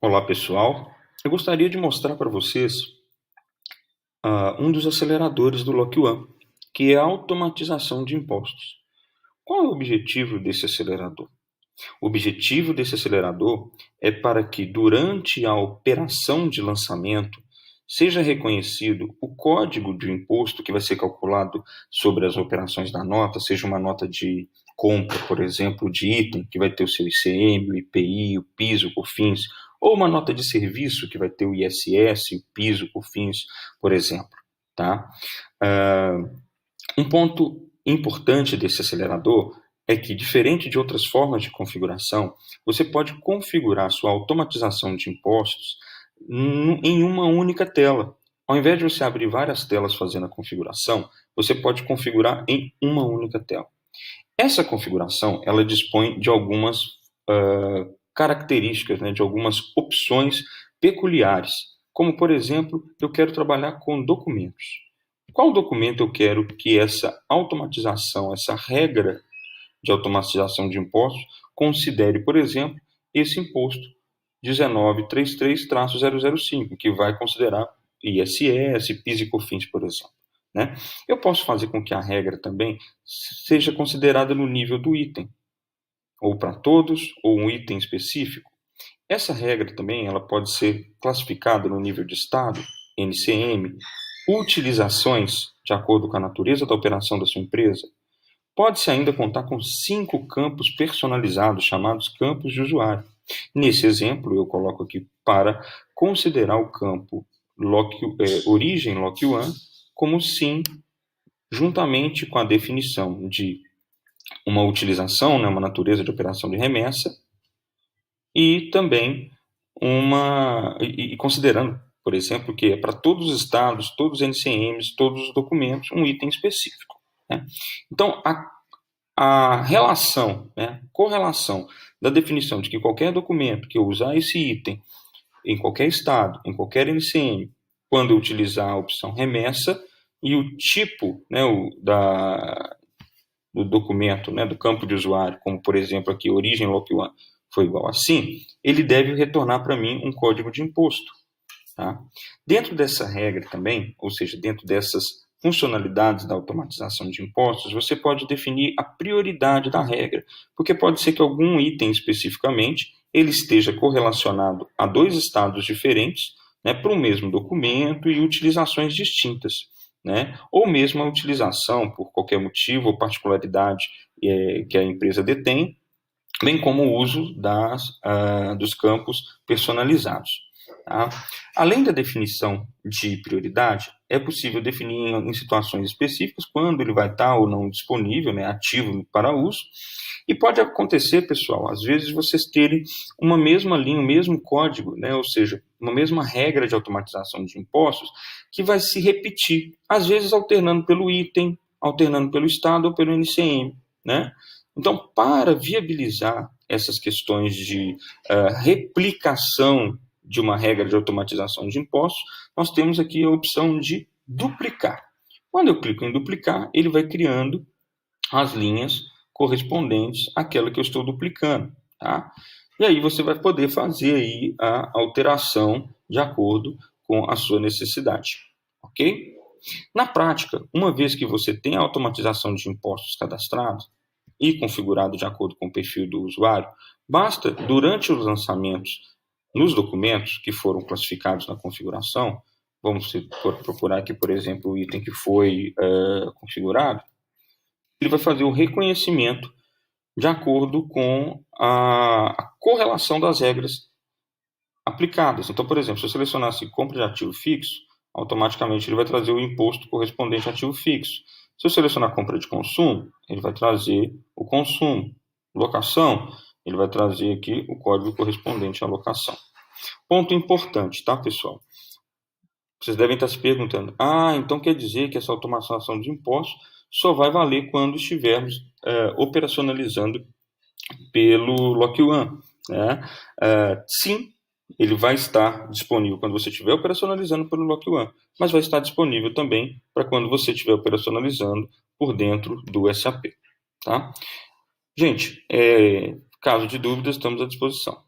Olá pessoal, eu gostaria de mostrar para vocês um dos aceleradores do Lock One, que é a automatização de impostos. Qual é o objetivo desse acelerador? O objetivo desse acelerador é para que durante a operação de lançamento seja reconhecido o código de imposto que vai ser calculado sobre as operações da nota, seja uma nota de compra, por exemplo, de item, que vai ter o seu ICM, o IPI, o PIS, o COFINS, ou uma nota de serviço, que vai ter o ISS, o PIS, o COFINS, por exemplo. Tá? Um ponto importante desse acelerador é que, diferente de outras formas de configuração, você pode configurar sua automatização de impostos em uma única tela. Ao invés de você abrir várias telas fazendo a configuração, você pode configurar em uma única tela. Essa configuração, ela dispõe de algumas características, né, de algumas opções peculiares, como, por exemplo, eu quero trabalhar com documentos. Qual documento eu quero que essa automatização, essa regra de automatização de impostos, considere, por exemplo, esse imposto 1933-005, que vai considerar ISS, PIS e COFINS, por exemplo. Né? Eu posso fazer com que a regra também seja considerada no nível do item, ou para todos, ou um item específico. Essa regra também ela pode ser classificada no nível de estado, NCM, utilizações, de acordo com a natureza da operação da sua empresa. Pode-se ainda contar com 5 campos personalizados, chamados campos de usuário. Nesse exemplo, eu coloco aqui para considerar o campo origem Lock One como sim, juntamente com a definição de uma utilização, né, uma natureza de operação de remessa, e também considerando, por exemplo, que é para todos os estados, todos os NCMs, todos os documentos, um item específico. Né? Então, a relação, né, correlação da definição de que qualquer documento que eu usar esse item em qualquer estado, em qualquer NCM, quando eu utilizar a opção remessa, e o tipo, né, do documento, né, do campo de usuário, como por exemplo aqui, origem Lock One, foi igual assim, ele deve retornar para mim um código de imposto. Tá? Dentro dessa regra também, ou seja, dentro dessas funcionalidades da automatização de impostos, você pode definir a prioridade da regra, porque pode ser que algum item especificamente ele esteja correlacionado a 2 estados diferentes, né, para o mesmo documento e utilizações distintas, né, ou mesmo a utilização por qualquer motivo ou particularidade que a empresa detém, bem como o uso dos campos personalizados. Tá? Além da definição de prioridade, é possível definir em situações específicas quando ele vai estar ou não disponível, né, ativo para uso. E pode acontecer, pessoal, às vezes vocês terem uma mesma linha, o mesmo código, né, ou seja, uma mesma regra de automatização de impostos que vai se repetir, às vezes alternando pelo item, alternando pelo estado ou pelo NCM, né? Então, para viabilizar essas questões de replicação de uma regra de automatização de impostos, nós temos aqui a opção de duplicar. Quando eu clico em duplicar, ele vai criando as linhas correspondentes àquela que eu estou duplicando. Tá? E aí você vai poder fazer aí a alteração de acordo com a sua necessidade. Ok? Na prática, uma vez que você tem a automatização de impostos cadastrados e configurado de acordo com o perfil do usuário, basta, durante os lançamentos nos documentos que foram classificados na configuração, vamos procurar aqui, por exemplo, o item que foi configurado, ele vai fazer o reconhecimento de acordo com a correlação das regras aplicadas. Então, por exemplo, se eu selecionasse compra de ativo fixo, automaticamente ele vai trazer o imposto correspondente a ativo fixo. Se eu selecionar compra de consumo, ele vai trazer o consumo. Locação, ele vai trazer aqui o código correspondente à locação. Ponto importante, tá, pessoal? Vocês devem estar se perguntando, então quer dizer que essa automatização de impostos só vai valer quando estivermos operacionalizando pelo Lock One, né? Sim, ele vai estar disponível quando você estiver operacionalizando pelo Lock One, mas vai estar disponível também para quando você estiver operacionalizando por dentro do SAP. Tá? Gente, caso de dúvidas, estamos à disposição.